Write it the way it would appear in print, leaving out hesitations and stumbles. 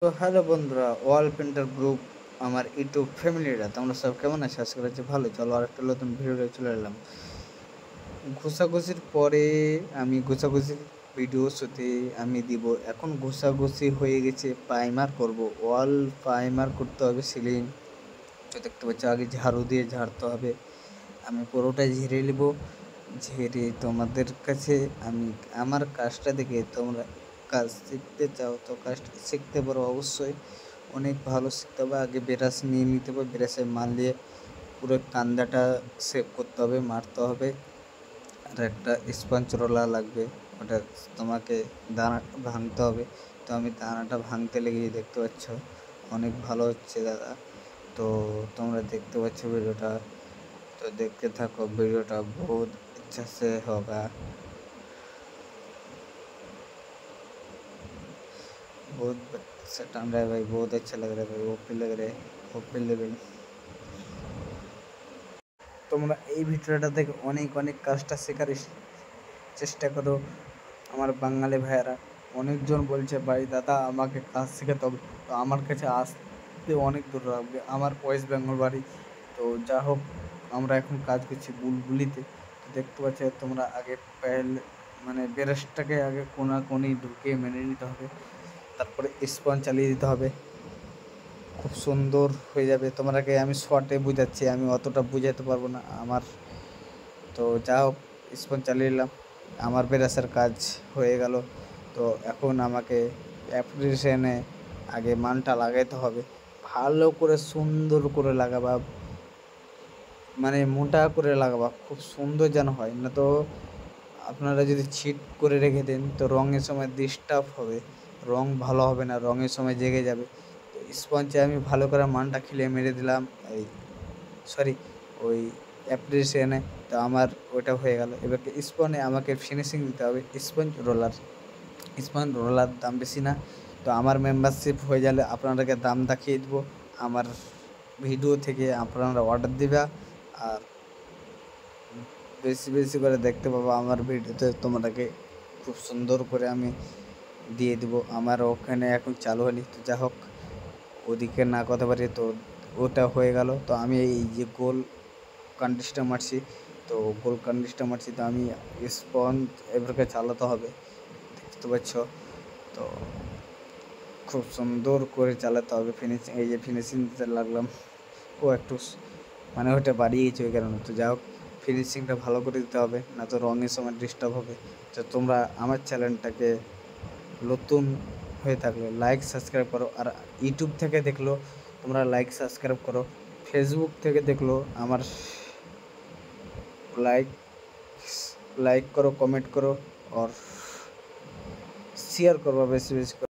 তো হ্যালো বন্ধুরা, ওয়াল painter group আমার ইউটিউব ফ্যামিলিরা তোমরা সব কেমন আছো? আশা করি ভালো। চলো আর একটা নতুন ভিডিও চলে এলাম। ঘষাঘষির পরে আমি ঘষাঘষির ভিডিও শুতে আমি দিব। এখন ঘষাঘষি হয়ে গেছে, প্রাইমার করব। ওয়াল প্রাইমার করতে হবে, সিলিং তো দেখতে পাচ্ছ আগে ঝাড়ু দিয়ে ঝাড়তে হবে। আমি পুরোটাই ঝেড়ে নেব। ঝেড়ে তোমাদের কাছে আমি আমার কাজটা দেখে তোমরা কাজ শিখতে চাও তো কাজটা শিখতে পারো অবশ্যই। অনেক ভালো শিখতে হবে। আগে ব্রাশ নিয়ে নিতে হবে, ব্রাশে মারলে পুরো কান্দাটা সেভ করতে হবে, মারতে হবে। আর একটা স্পঞ্জ রোলার লাগবে, ওটা তোমাকে দানাটা ভাঙতে হবে। তো আমি দানাটা ভাঙতে লেগে দেখতে পাচ্ছ অনেক ভালো হচ্ছে দাদা। তো তোমরা দেখতে পাচ্ছ ভিডিওটা, तो देखते থাকো वीडियोটা बहुत अच्छा से होगा, बहुत अच्छा टाइम रहा है भाई, बहुत अच्छा लग रहा है भाई, ओपी लग रहा है, ओपी लेवल। তোমরা এই ভিডিওটা দেখে অনেক অনেক কাজটা শেখার চেষ্টা করো। আমার বাঙালি ভাইয়েরা অনেকজন বলছে ভাই দাদা আমাকে কাজ শেখাতে হবে, তো আমার কাছে আসতে অনেক দূর লাগবে, আমার ওয়েস্ট বেঙ্গল বাড়ি। তো যা হোক, আমরা এখন কাজ করছি বুলবুলিতে। তো দেখতে পাচ্ছ তোমরা আগে মানে ব্রাশটাকে আগে কোনাকুনি ঢুকিয়ে মেনে নিতে হবে, তারপরে স্পঞ্জ চালিয়ে দিতে হবে, খুব সুন্দর হয়ে যাবে। তোমাকে আমি শর্টে বুঝাচ্ছি, আমি অতটা বুঝাতে পারবো না আমার। তো যা হোক, স্পঞ্জ চালিয়ে নিলাম, আমার ব্রাশের কাজ হয়ে গেল। তো এখন আমাকে অ্যাপ্লিকেশনে আগে মানটা লাগাইতে হবে, ভালো করে সুন্দর করে লাগাবা, মানে মোটা করে লাগাবা, খুব সুন্দর যেন হয়। না তো আপনারা যদি ছিট করে রেখে দেন তো রঙের সময় ডিস্টার্ব হবে, রং ভালো হবে না, রঙের সময় জেগে যাবে। তো স্পঞ্জে আমি ভালো করে মানটা খিলিয়ে মেরে দিলাম, এই সরি ওই অ্যাপ্লিকেশনে। তো আমার ওটা হয়ে গেল। এবার স্পঞ্জে আমাকে ফিনিশিং দিতে হবে। স্পঞ্জ রোলার দাম বেশি না, তো আমার মেম্বারশিপ হয়ে গেলে আপনাদেরকে দাম দেখিয়ে দেবো। আমার ভিডিও থেকে আপনারা অর্ডার দিবা, আর বেশি বেশি করে দেখতে পাবো আমার ভিডিওতে, তোমাদেরকে খুব সুন্দর করে আমি দিয়ে দেবো। আমার ওখানে এখন চালু হয়নি, তো যা হোক ওদিকে না কথা পারি, তো ওটা হয়ে গেল। তো আমি এই যে গোল কান্ডিসটা মারছি, তো গোল কান্ডিসটা মারছি, তো আমি স্পঞ্জ এবারকে চালাতে হবে, দেখতে পাচ্ছ। তো খুব সুন্দর করে চালাতে হবে। ফিনিশিং, এই যে ফিনিশিং দিতে লাগলাম, ও একটু মানে ওটা বাড়িয়ে গেছে ওই কারণে। তো যাই হোক, ফিনিশিংটা ভালো করে দিতে হবে, না তো রঙের সময় ডিস্টার্ব হবে। তো তোমরা আমার চ্যানেলটাকে নতুন হয়ে থাকলে লাইক সাবস্ক্রাইব করো, আর ইউটিউব থেকে দেখলো তোমরা লাইক সাবস্ক্রাইব করো, ফেসবুক থেকে দেখলো আমার লাইক লাইক করো, কমেন্ট করো, আর শেয়ার করবো বেশি বেশি করে।